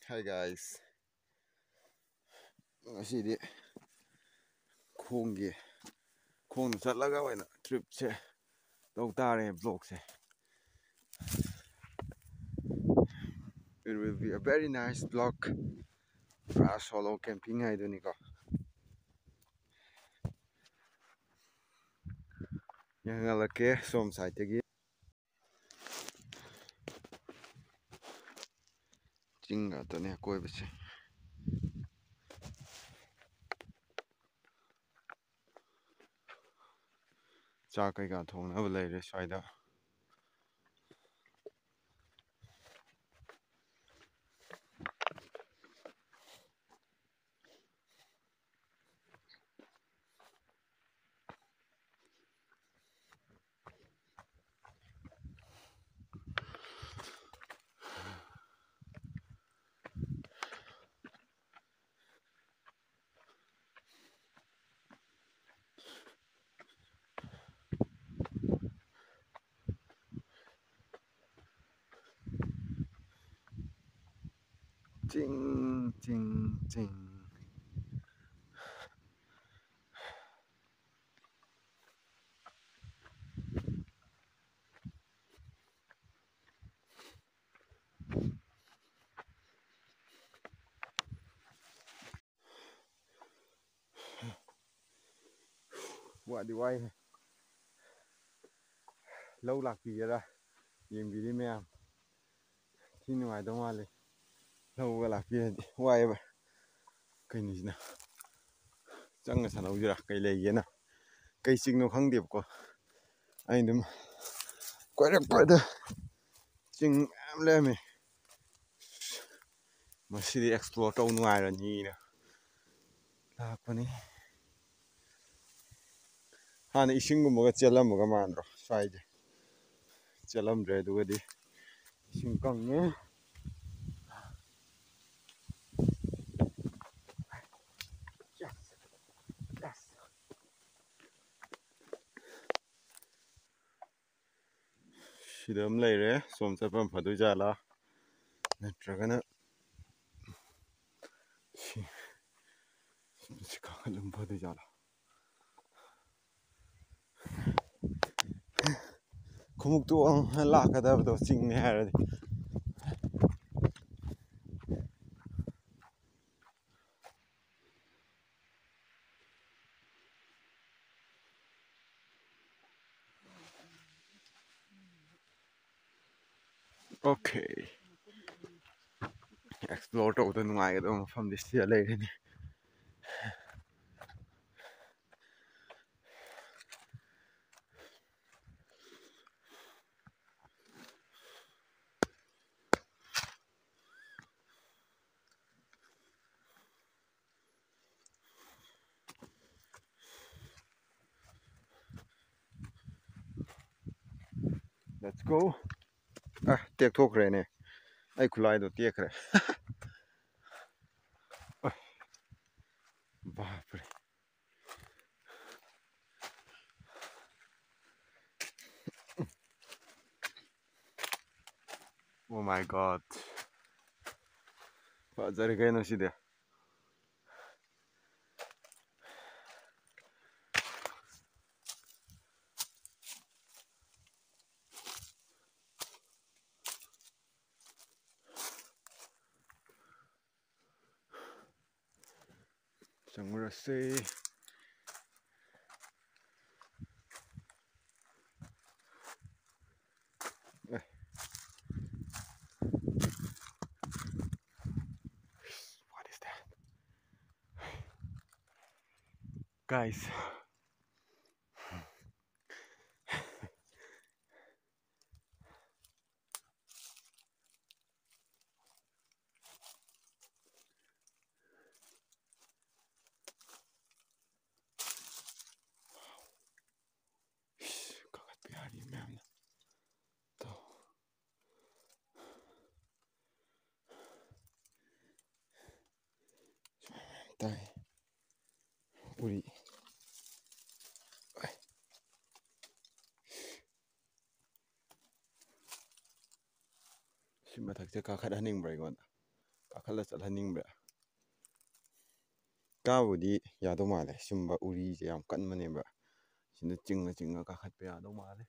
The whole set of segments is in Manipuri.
Hi guys. Ngasidi khongi chatlaga oina trip se tau tare vlog se. It will be a very nice vlog. Solo camping haiduni ko. Yangalake som side tagi chinga tane koi bese. Chak kaiga thongnaba leire swaida. Ching ching ching. Wadi wai lâu lakpigera yengbiri meyam thi nuai dong male lâu ga lakpiradi wai ba kainisina changa sanau jira kai leigena kai chingno khangde ko ai dum koirakpada ching am leme masidi explore tau nuai ra ni na lakpani hana isingumba chelamga mandro swaide chelamdre dugadi ising kangne sidam leire som chapam phadu jala natragana sikalum phadu jala khumuk tu lakadabdo chingni haradi okay explore tawda nungaigado mafam disia leireni let's go tek thokre ne ai khulai do tekre bapre oh my god fazare kaino side changurase what is that guys kagat bihari ma'am to tai uri simathak je ka khada ning brai gon ꯀꯥꯈꯠꯂ ꯆꯠꯍꯟꯅꯤꯡꯕ꯭ꯔꯥ ꯀꯥꯕꯨꯗꯤ ꯌꯥꯗꯧ ꯃꯥꯜꯂꯦ ꯁꯨꯝꯕ ꯎꯔꯤꯁꯦ ꯌꯥꯝ ꯀꯟꯕꯅꯦꯕ ꯁꯤꯅ ꯆꯤꯡꯉ ꯆꯤꯡꯉ ꯀꯥꯈꯠꯄ ꯌꯥꯗꯧ ꯃꯥꯜꯂꯦ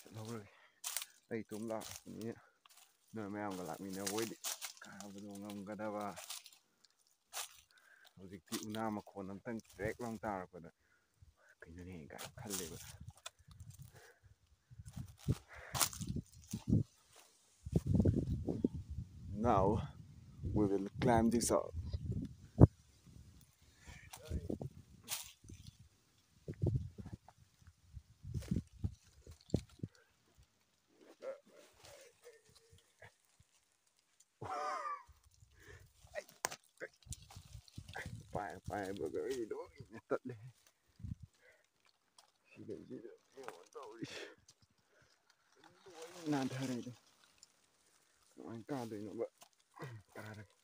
ꯆꯠꯍꯧꯔꯒꯦ ꯑꯩ ꯏꯇꯣꯝ ꯂꯥꯛꯄꯅꯤꯅ ꯅꯣꯏ ꯃꯌꯥꯝꯒ ꯂꯥꯛꯃꯤꯟꯅꯕ ꯑꯣꯏꯗꯤ ꯀꯥꯕꯗꯣ ꯉꯝꯒꯗꯕ ꯍꯧꯖꯤꯛꯇꯤ ꯎꯅꯥ ꯃꯈꯣꯟ ꯑꯝꯇꯪ ꯇ꯭ꯔꯦꯛ ꯂꯥꯎ ꯇꯥꯔꯛꯄꯗ ꯀꯩꯅꯣꯅꯦ ꯀꯥꯏ ꯈꯜꯂꯦꯕ Now we will climb this up. Paibagay loꯏꯅ ꯇꯠꯂꯦ ꯁꯤꯗꯩꯁꯤꯗ ꯌꯦꯡꯉꯣ ꯇꯧꯔꯤꯁꯦ ꯂꯣꯏꯅ ꯅꯥꯟꯊꯔꯦꯗ ꯀꯃꯥꯏꯅ ꯀꯥꯗꯣꯏꯅꯣꯕ ꯀꯥꯔꯒꯦ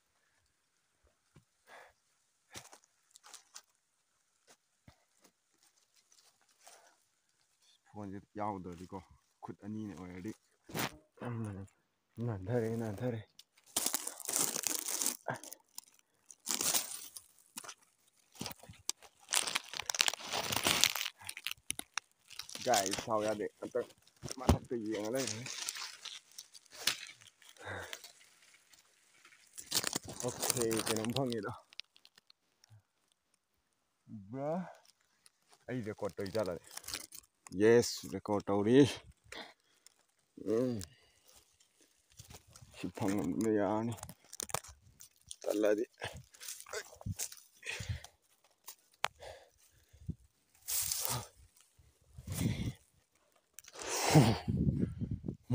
ꯐꯣꯟꯁꯦ ꯌꯥꯎꯗ꯭ꯔꯗꯤꯀꯣ ꯈꯨꯠ ꯑꯅꯤꯅ ꯑꯣꯏꯔꯗꯤ ꯅꯥꯟꯊꯔꯦ ꯒꯥꯏ ꯁꯥꯎ ꯌꯥꯗꯦ ꯑꯝꯇꯪ ꯃꯊꯛꯇ ꯌꯦꯡꯉ ꯂꯩꯔꯦ ꯑꯣꯀꯦ ꯀꯩꯅꯣꯝ ꯐꯪꯉꯤꯗ ꯕ꯭ꯔꯥ ꯑꯩ ꯔꯦꯀꯣꯔꯠ ꯇꯧꯔꯤ ꯖꯥꯠꯂꯅꯦ ꯌꯦꯁ ꯔꯦꯀꯣꯔꯠ ꯇꯧꯔꯤ ꯁꯤ ꯐꯪꯉꯝꯅ ꯌꯥꯔꯅꯤ ꯇꯜꯂꯗꯤ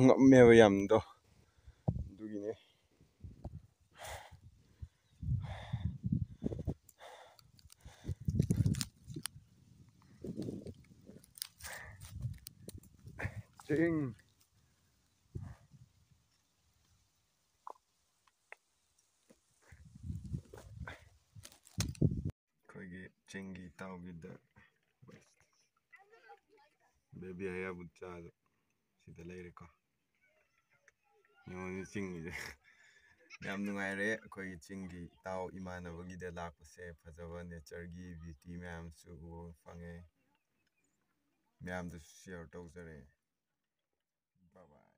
ꯉꯝꯃꯦꯕ ꯌꯥꯝꯗꯣ ꯑꯗꯨꯒꯤꯅꯦ ꯆꯤꯡ ꯑꯩꯈꯣꯏꯒꯤ ꯆꯤꯡꯒꯤ ꯏꯇꯥꯎꯒꯤꯗ ꯕꯦꯕꯤ ꯍꯌꯥꯕꯨꯠꯆꯥꯗꯣ ꯁꯤꯗ ꯂꯩꯔꯦꯀꯣ ꯌꯦꯡꯉꯣ ꯆꯤꯡꯒꯤꯁꯦ ꯌꯥꯝ ꯅꯨꯡꯉꯥꯏꯔꯦ ꯑꯩꯈꯣꯏꯒꯤ ꯆꯤꯡꯒꯤ ꯏꯇꯥꯎ ꯏꯃꯥꯟꯅꯕꯒꯤꯗ ꯂꯥꯛꯄꯁꯦ ꯐꯖꯕ ꯅꯦꯆꯔꯒꯤ ꯕ꯭ꯌꯨꯇꯤ ꯃꯌꯥꯝꯁꯨ ꯎꯕ ꯐꯪꯉꯦ ꯃꯌꯥꯝꯗꯁꯨ ꯁꯤꯌꯔ ꯇꯧꯖꯔꯦ ꯕꯥꯏ ꯕꯥꯏ